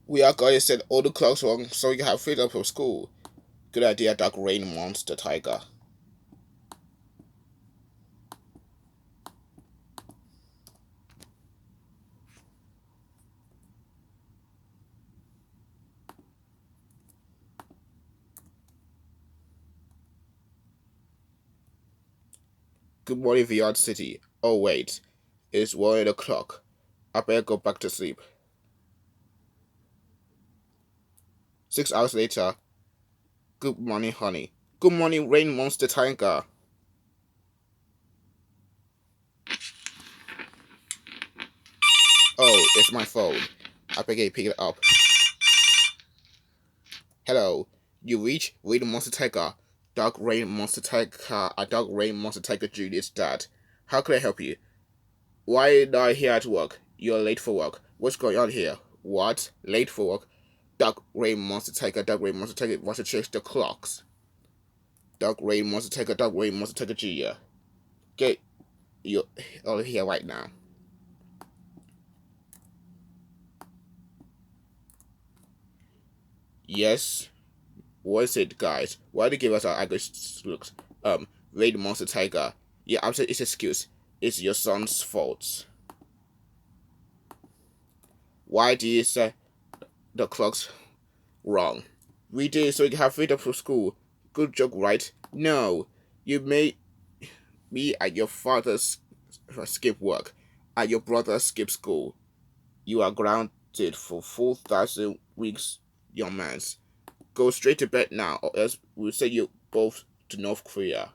We are going to set all the clocks wrong so you have freedom from school. Good idea, Dark Rain Monster Tiger. Good morning, Beyond City. Oh, wait. It's 1 o'clock. I better go back to sleep. 6 hours later. Good morning, honey. Good morning, Rain Monster Tiger. Oh, it's my phone. I better pick it up. Hello. You reach Rain Monster Tiger. Dark Rain Monster Tiger. Dark Rain Monster Tiger Julius dad. How can I help you? Why not here at work? You're late for work. What's going on here? What? Late for work? Dark Rain Monster Tiger. Dark Rain Monster Tiger wants to change the clocks. Dark Rain Monster Tiger. Dark Rain Monster Tiger Jr. Get you over here right now. Yes. What is it, guys? Why do you give us our ugly looks? Raid Monster Tiger. Yeah, I'm saying it's excuse. It's your son's fault. Why do you say the clock's wrong? We did so you can have freedom from school. Good joke, right? No. You made me and your father skip work, and your brother skip school. You are grounded for 4,000 weeks, young man. Go straight to bed now, or else we'll send you both to North Korea.